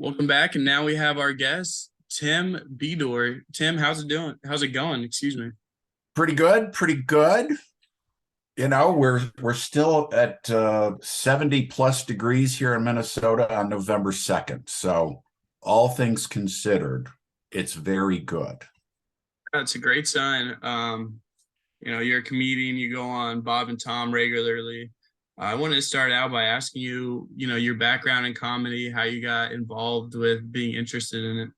Welcome back, and now we have our guest, Tim Bedore. Tim, how's it doing? How's it going? Excuse me. Pretty good, pretty good. We're still at 70 plus degrees here in Minnesota on November 2nd. So all things considered, it's very good. That's a great sign. You're a comedian. You go on Bob and Tom regularly. I wanted to start out by asking you, your background in comedy, how you got involved with being interested in it.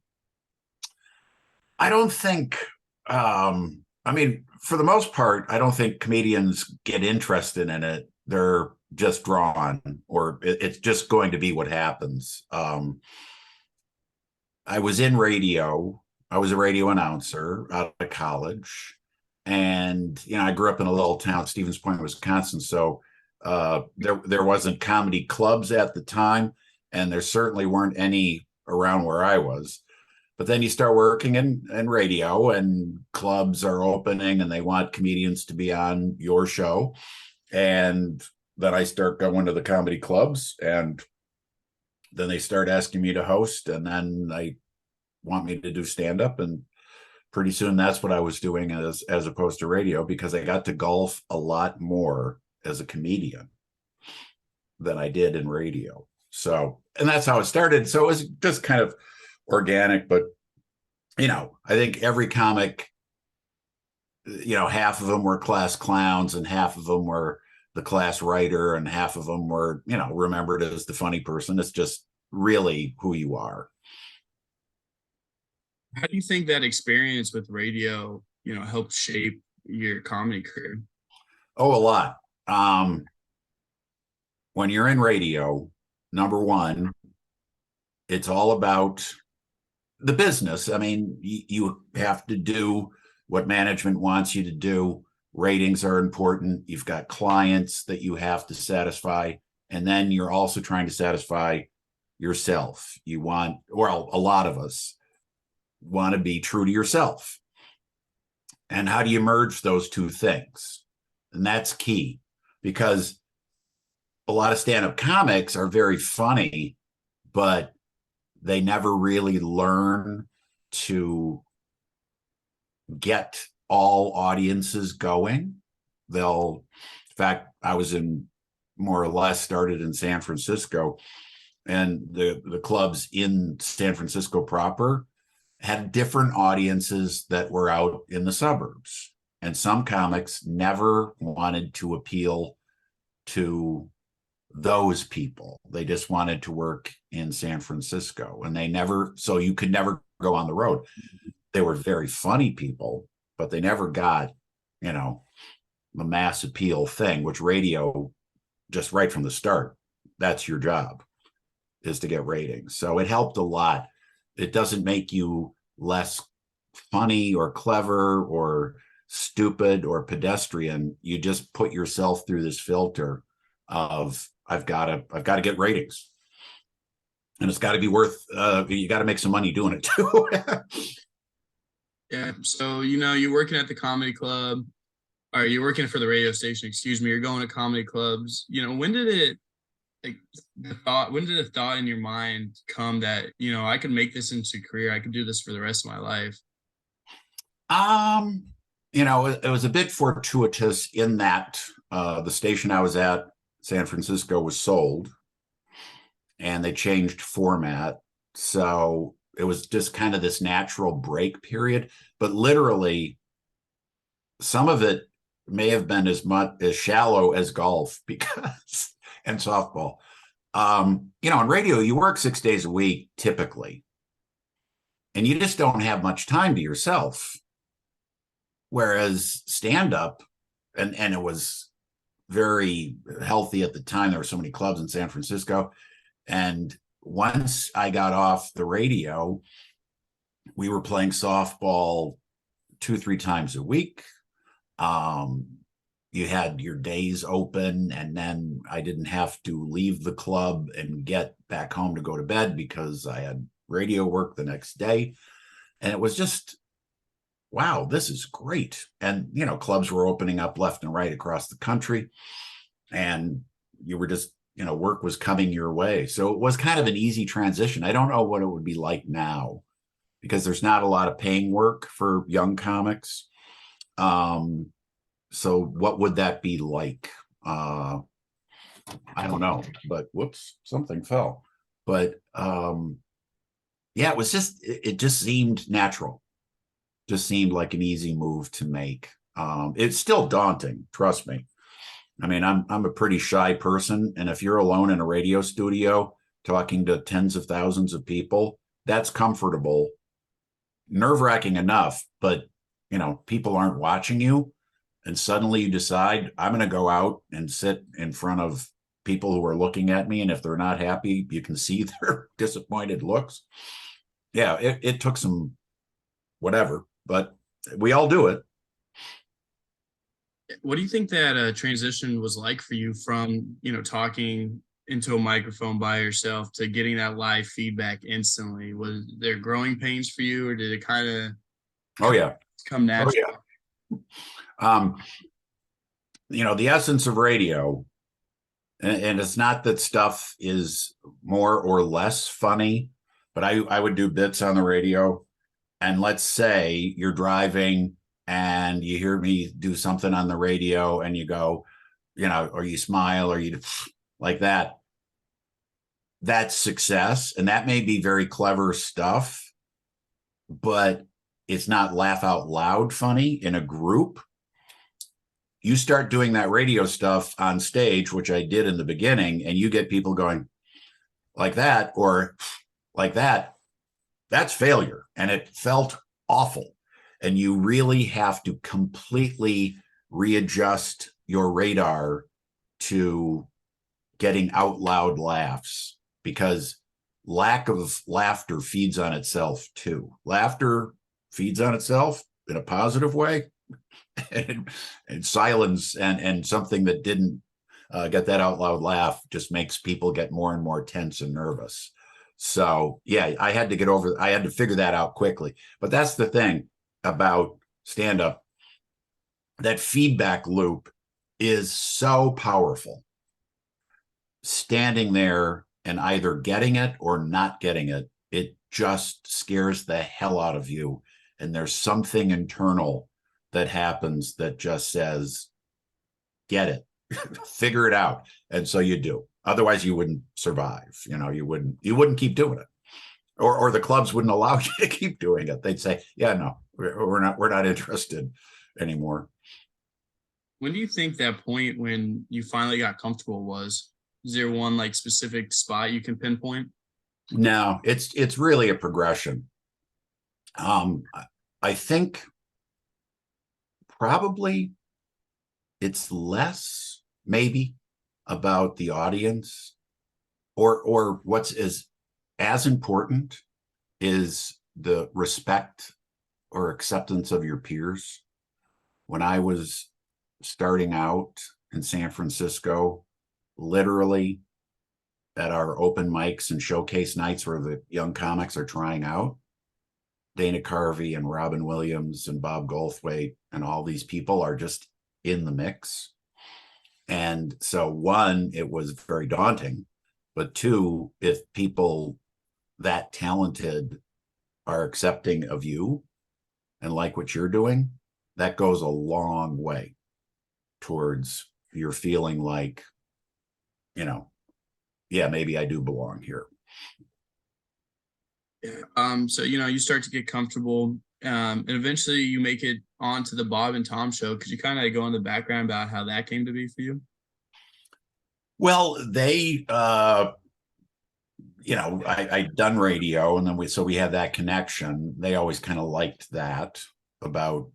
I don't think, for the most part, I don't think comedians get interested in it. They're just drawn, or it's just going to be what happens. I was in radio. I was a radio announcer out of college. And, I grew up in a little town, Stevens Point, Wisconsin. So there wasn't comedy clubs at the time, and there certainly weren't any around where I was. But then you start working in radio, and clubs are opening and they want comedians to be on your show. And then I start going to the comedy clubs, and then they start asking me to host, and then they want me to do stand-up. And pretty soon that's what I was doing as opposed to radio, because I got to golf a lot more as a comedian than I did in radio. So, and that's how it started. So it was just kind of organic, but I think every comic, half of them were class clowns and half of them were the class writer and half of them were, remembered as the funny person. It's just really who you are. How do you think that experience with radio, helped shape your comedy career? Oh, a lot. When you're in radio, number one, it's all about the business. I mean, you have to do what management wants you to do. Ratings are important. You've got clients that you have to satisfy. And then you're also trying to satisfy yourself. A lot of us want to be true to yourself. And how do you merge those two things? And that's key, because a lot of stand-up comics are very funny, but they never really learn to get all audiences going. In fact, I was more or less started in San Francisco, and the clubs in San Francisco proper had different audiences that were out in the suburbs. And some comics never wanted to appeal to those people. They just wanted to work in San Francisco, and so you could never go on the road. They were very funny people, but they never got, the mass appeal thing, which radio, just right from the start, that's your job, is to get ratings. So it helped a lot. It doesn't make you less funny or clever or stupid or pedestrian. You just put yourself through this filter of I've got to get ratings, and it's got to be worth. You got to make some money doing it too. Yeah. So you're working at the comedy club, or you're working for the radio station. Excuse me. You're going to comedy clubs. When did a thought in your mind come that I could make this into a career? I could do this for the rest of my life. It was a bit fortuitous in that the station I was at, San Francisco, was sold, and they changed format. So it was just kind of this natural break period. But literally, some of it may have been as shallow as golf, because and softball. In radio, you work 6 days a week typically, and you just don't have much time to yourself. Whereas stand-up, and it was very healthy at the time. There were so many clubs in San Francisco. And once I got off the radio, we were playing softball 2-3 times a week. You had your days open, and then I didn't have to leave the club and get back home to go to bed because I had radio work the next day. And it was just, wow, this is great. And, clubs were opening up left and right across the country. And you were just work was coming your way. So it was kind of an easy transition. I don't know what it would be like now because there's not a lot of paying work for young comics. So what would that be like? I don't know, but whoops, something fell. But yeah, it just seemed natural. Just seemed like an easy move to make. It's still daunting, trust me. I mean, I'm a pretty shy person, and if you're alone in a radio studio talking to tens of thousands of people, that's comfortable, nerve-wracking enough, but people aren't watching you, and suddenly you decide I'm going to go out and sit in front of people who are looking at me, and if they're not happy, you can see their disappointed looks. Yeah, it took some whatever, but we all do it. What do you think that transition was like for you from, talking into a microphone by yourself to getting that live feedback instantly? Was there growing pains for you, or did it kind of Oh yeah. come natural? Oh yeah. Um, the essence of radio, and it's not that stuff is more or less funny, but I would do bits on the radio, and let's say you're driving and you hear me do something on the radio and you go, or you smile or you like that. That's success. And that may be very clever stuff, but it's not laugh out loud funny in a group. You start doing that radio stuff on stage, which I did in the beginning, and you get people going like that or like that. That's failure. And it felt awful. And you really have to completely readjust your radar to getting out loud laughs, because lack of laughter feeds on itself too. Laughter feeds on itself in a positive way, and silence and something that didn't get that out loud laugh just makes people get more and more tense and nervous. So yeah, I had to figure that out quickly. But that's the thing about stand-up. That feedback loop is so powerful. Standing there and either getting it or not getting it, it just scares the hell out of you. And there's something internal that happens that just says, get it, figure it out. And so you do. Otherwise you wouldn't survive. You wouldn't keep doing it. Or the clubs wouldn't allow you to keep doing it. They'd say, yeah, no, we're not interested anymore. When do you think that point when you finally got comfortable was? Is there one like specific spot you can pinpoint? No, it's really a progression. I think probably it's less maybe about the audience, or what's as important is the respect or acceptance of your peers. When I was starting out in San Francisco, literally at our open mics and showcase nights where the young comics are trying out, Dana Carvey and Robin Williams and Bob Goldthwait and all these people are just in the mix. And so one, it was very daunting, but two, if people that talented are accepting of you and like what you're doing, that goes a long way towards you're feeling like, yeah, maybe I do belong here. Yeah. So you start to get comfortable, and eventually you make it onto the Bob and Tom show. Could you kind of go in the background about how that came to be for you? Well, they I'd done radio, and then we had that connection. They always kind of liked that about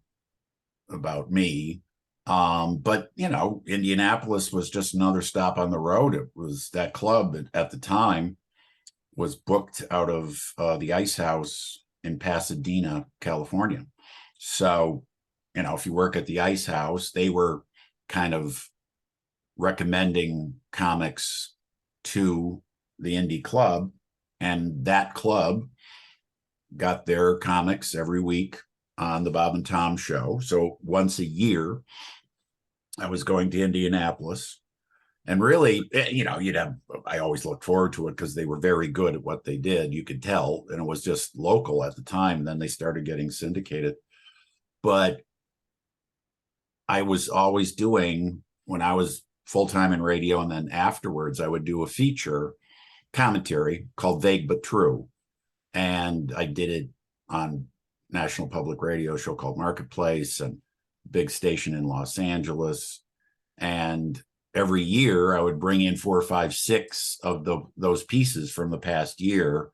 me. But Indianapolis was just another stop on the road. It was that club at the time was booked out of the Ice House in Pasadena, California. So, if you work at the Ice House, they were kind of recommending comics to the indie club, and that club got their comics every week on the Bob and Tom show. So once a year, I was going to Indianapolis, And really, I always looked forward to it because they were very good at what they did. You could tell, and it was just local at the time. Then they started getting syndicated. But I was always doing, when I was full time in radio, and then afterwards, I would do a feature commentary called Vague But True. And I did it on National Public Radio show called Marketplace, and big station in Los Angeles. And every year I would bring in 4 or 5, 6 of those pieces from the past year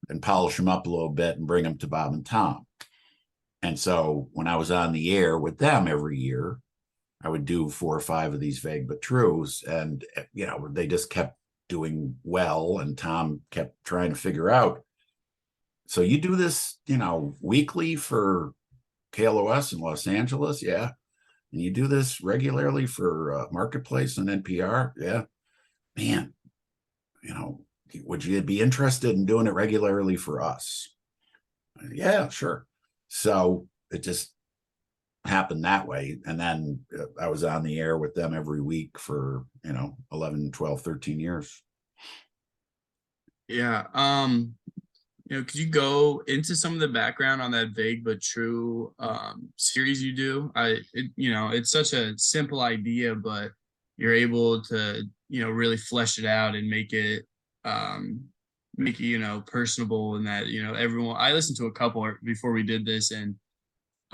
and polish them up a little bit and bring them to Bob and Tom. And so when I was on the air with them every year, I would do 4 or 5 of these Vague But Trues. And, they just kept doing well. And Tom kept trying to figure out, so you do this, weekly for KLOS in Los Angeles? Yeah. And you do this regularly for Marketplace and NPR? Yeah. Man, would you be interested in doing it regularly for us? Yeah, sure. So it just happened that way. And then I was on the air with them every week for, 11, 12, 13 years. Yeah. Could you go into some of the background on that Vague But True series you do? It's such a simple idea, but you're able to, really flesh it out and make it personable, and that, everyone. I listened to a couple before we did this, and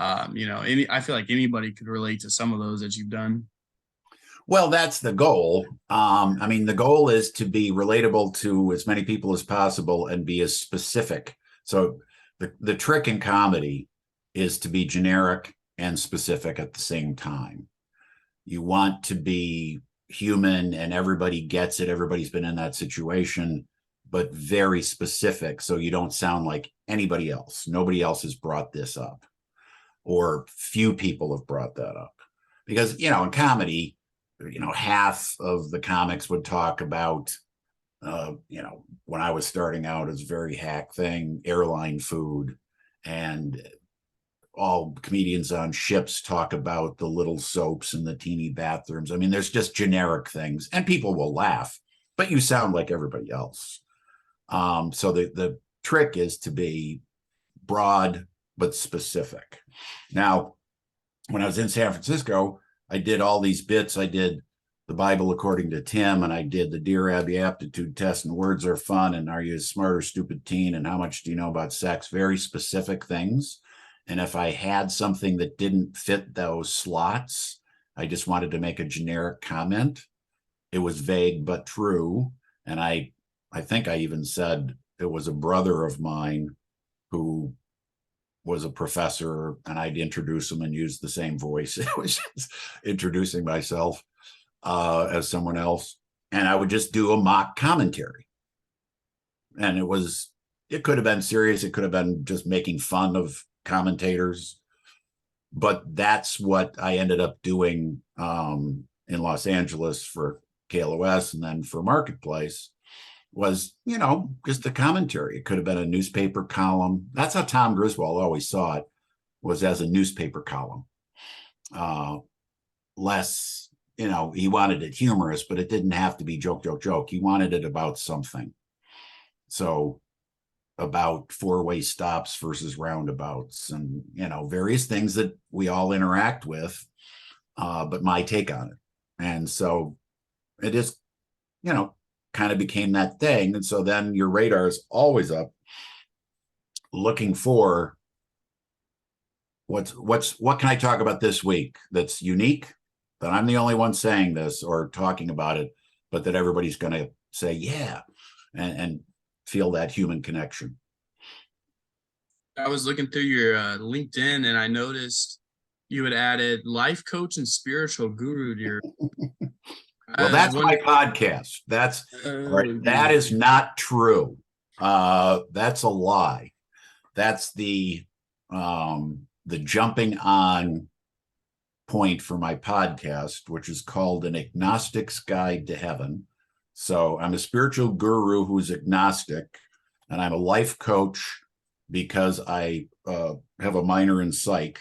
I feel like anybody could relate to some of those that you've done. Well, that's the goal. The goal is to be relatable to as many people as possible and be as specific. So the trick in comedy is to be generic and specific at the same time. You want to be human and everybody gets it. Everybody's been in that situation, but very specific. So you don't sound like anybody else. Nobody else has brought this up, or few people have brought that up. Because, in comedy, half of the comics would talk about, when I was starting out, as a very hack thing, airline food. And all comedians on ships talk about the little soaps and the teeny bathrooms. There's just generic things, and people will laugh, but you sound like everybody else. So the trick is to be broad but specific. Now, when I was in San Francisco, I did all these bits. I did the Bible according to Tim, and I did the Dear Abby aptitude test, and words are fun, and are you a smart or stupid teen, and how much do you know about sex? Very specific things. And if I had something that didn't fit those slots, I just wanted to make a generic comment. It was vague but true. And I think I even said it was a brother of mine who was a professor, and I'd introduce him and use the same voice. It was just introducing myself as someone else. And I would just do a mock commentary. And it could have been serious. It could have been just making fun of commentators. But that's what I ended up doing in Los Angeles for KLOS, and then for Marketplace was, just a commentary. It could have been a newspaper column. That's how Tom Griswold always saw it, was as a newspaper column. Less, he wanted it humorous, but it didn't have to be joke, joke, joke. He wanted it about something. So about 4-way stops versus roundabouts, and, various things that we all interact with, but my take on it. And so it is, kind of became that thing. And so then your radar is always up, looking for what can I talk about this week that's unique, that I'm the only one saying this or talking about it, but that everybody's going to say, yeah, and feel that human connection. I was looking through your LinkedIn, and I noticed you had added life coach and spiritual guru to your. Well, that's my podcast. That's right. That is not true. That's a lie. That's the jumping on point for my podcast, which is called An Agnostic's Guide to Heaven. So I'm a spiritual guru who's agnostic, and I'm a life coach because I have a minor in psych,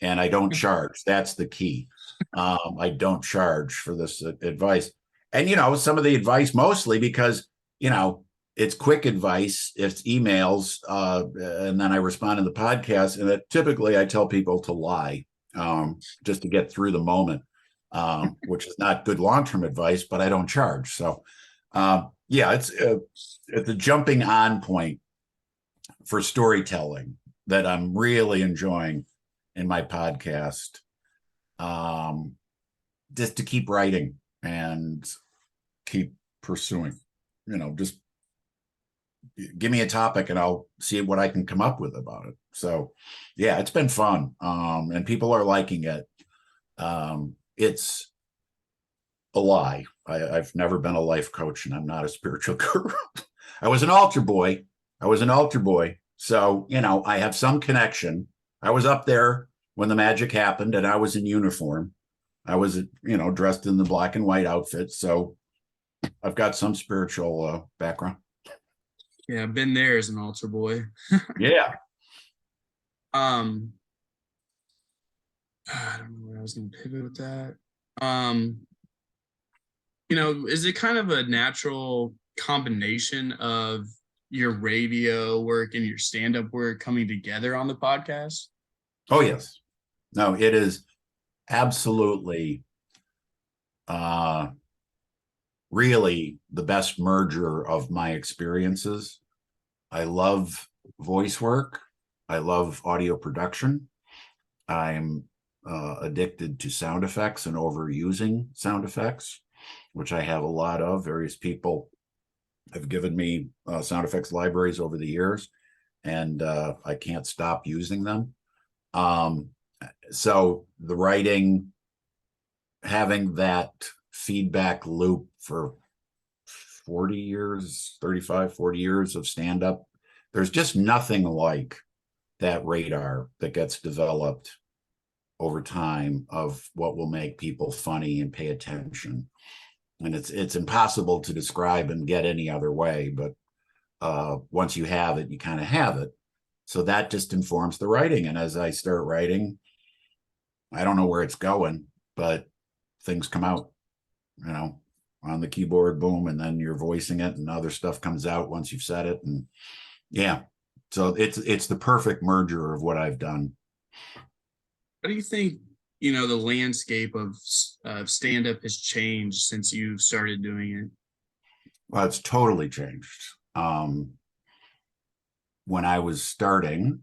and I don't charge. That's the key. I don't charge for this advice. And, some of the advice mostly because, it's quick advice, it's emails, and then I respond in the podcast. And typically I tell people to lie, just to get through the moment, which is not good long-term advice, but I don't charge. So, yeah, it's a jumping on point for storytelling that I'm really enjoying in my podcast. Just to keep writing and keep pursuing, just give me a topic and I'll see what I can come up with about it. So yeah, it's been fun. And people are liking it. It's a lie. I've never been a life coach and I'm not a spiritual guru. I was an altar boy. So, I have some connection. I was up there when the magic happened and I was in uniform. I was, dressed in the black and white outfit. So I've got some spiritual background. Yeah, I've been there as an altar boy. Yeah. I don't know where I was going to pivot with that. Is it kind of a natural combination of your radio work and your stand-up work coming together on the podcast? Oh, yes. No, it is absolutely really the best merger of my experiences. I love voice work. I love audio production. I'm addicted to sound effects and overusing sound effects, which I have a lot of. Various people have given me sound effects libraries over the years, and I can't stop using them. So the writing, having that feedback loop for 40 years, 35, 40 years of stand-up, there's just nothing like that radar that gets developed over time of what will make people funny and pay attention. And it's impossible to describe and get any other way, but once you have it, you kind of have it. So that just informs the writing. And as I start writing, I don't know where it's going, but things come out, on the keyboard, boom, and then you're voicing it and other stuff comes out once you've said it. And yeah, so it's the perfect merger of what I've done. How do you think, the landscape of stand-up has changed since you've started doing it? Well, it's totally changed. When I was starting,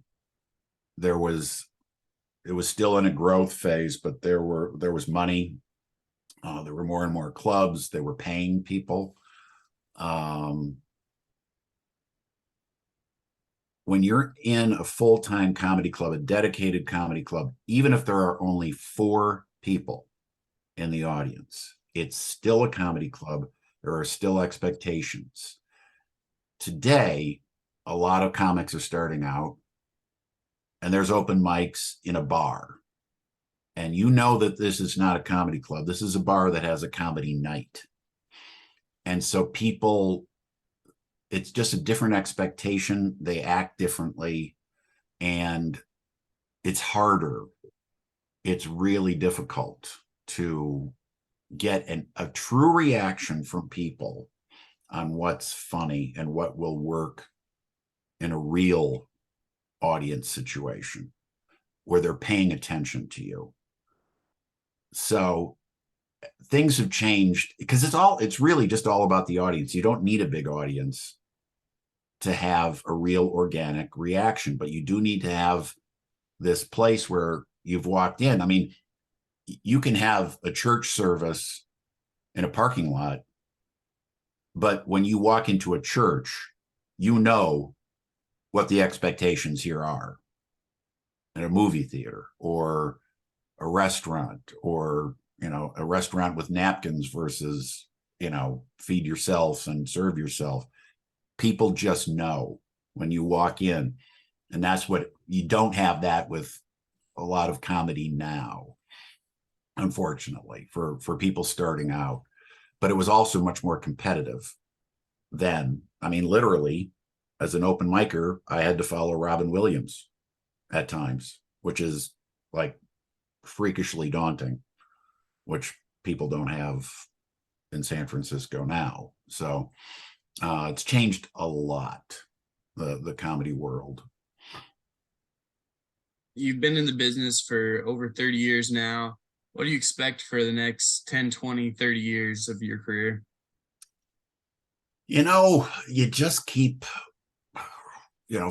it was still in a growth phase, but there was money. There were more and more clubs. They were paying people. When you're in a full-time comedy club, a dedicated comedy club, even if there are only 4 people in the audience, it's still a comedy club. There are still expectations. Today, a lot of comics are starting out and there's open mics in a bar. And that this is not a comedy club. This is a bar that has a comedy night. And so people, it's just a different expectation. They act differently and it's harder. It's really difficult to get a true reaction from people on what's funny and what will work in a real audience situation where they're paying attention to you. So things have changed because it's really just all about the audience. You don't need a big audience to have a real organic reaction, but you do need to have this place where you've walked in. I mean, you can have a church service in a parking lot, but when you walk into a church, what the expectations here are in a movie theater or a restaurant, or a restaurant with napkins versus feed yourself and serve yourself. People just know when you walk in, and that's what you don't have that with a lot of comedy now, unfortunately, for people starting out. But it was also much more competitive then. I mean, literally, as an open micer, I had to follow Robin Williams at times, which is like freakishly daunting, which people don't have in San Francisco now. So it's changed a lot, the comedy world. You've been in the business for over 30 years now. What do you expect for the next 10, 20, 30 years of your career? You just keep,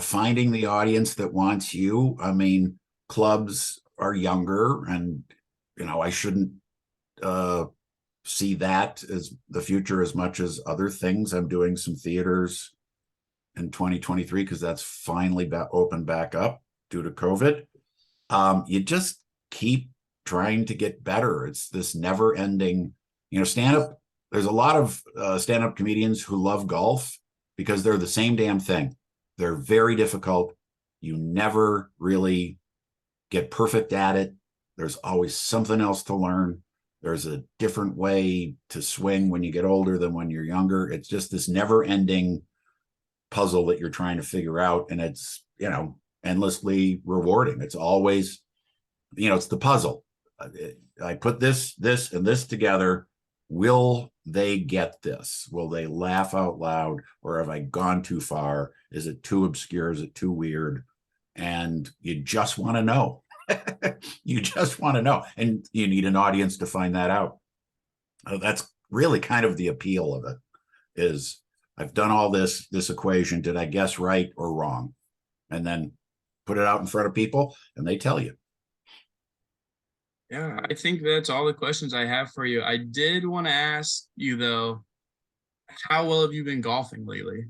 finding the audience that wants you. I mean, clubs are younger, and, I shouldn't see that as the future as much as other things. I'm doing some theaters in 2023 because that's finally opened back up due to COVID. You just keep trying to get better. It's this never ending, stand up. There's a lot of stand up comedians who love golf because they're the same damn thing. They're very difficult. You never really get perfect at it. There's always something else to learn. There's a different way to swing when you get older than when you're younger. It's just this never ending puzzle that you're trying to figure out. And it's, endlessly rewarding. It's always, it's the puzzle. I put this, and this together. Will they get this? Will they laugh out loud? Or have I gone too far? Is it too obscure? Is it too weird? And you just want to know. You just want to know. And you need an audience to find that out. That's really kind of the appeal of it, is I've done all this equation. Did I guess right or wrong? And then put it out in front of people and they tell you. Yeah, I think that's all the questions I have for you. I did want to ask you though, how well have you been golfing lately?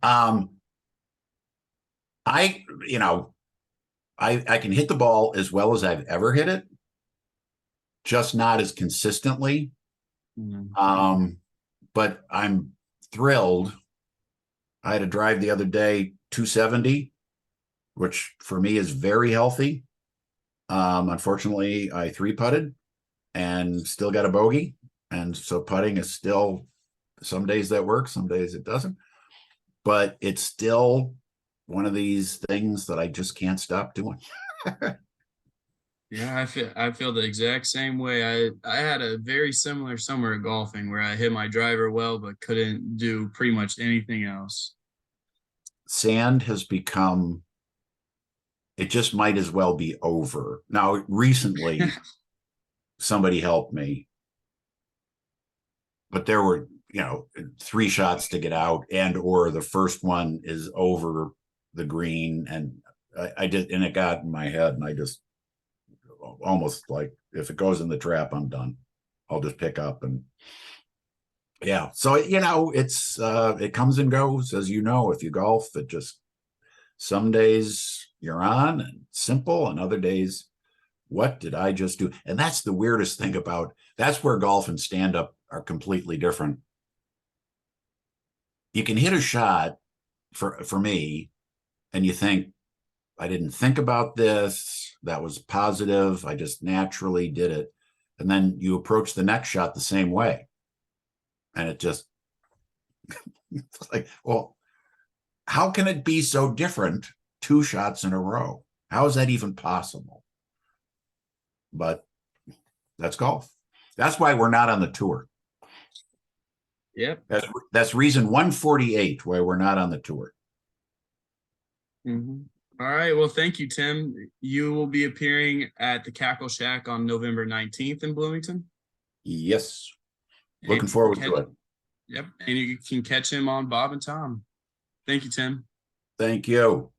um, I, I can hit the ball as well as I've ever hit it, just not as consistently. But I'm thrilled. I had a drive the other day, 270, which for me is very healthy. Unfortunately, I 3-putted and still got a bogey. And so putting is still, some days that works, some days it doesn't. But it's still one of these things that I just can't stop doing. Yeah, I feel the exact same way. I had a very similar summer of golfing where I hit my driver well, but couldn't do pretty much anything else. Sand has become, it just might as well be over. Now, recently, somebody helped me, but there were, 3 shots to get out, and or the first one is over the green, and I did, and it got in my head, and I just almost like, if it goes in the trap, I'm done. I'll just pick up. And yeah, so it's it comes and goes, as if you golf. It just, some days you're on and simple, and other days, what did I just do? And that's the weirdest thing about, that's where golf and stand-up are completely different. You can hit a shot for me, and you think, I didn't think about this, that was positive, I just naturally did it. And then you approach the next shot the same way, and it just it's like, well, how can it be so different 2 shots in a row? How is that even possible? But that's golf. That's why we're not on the tour. Yep. That's reason 148 why we're not on the tour. Mm-hmm. All right. Well, thank you, Tim. You will be appearing at the Cackle Shack on November 19th in Bloomington. Yes. Looking forward to it. Yep. And you can catch him on Bob and Tom. Thank you, Tim. Thank you.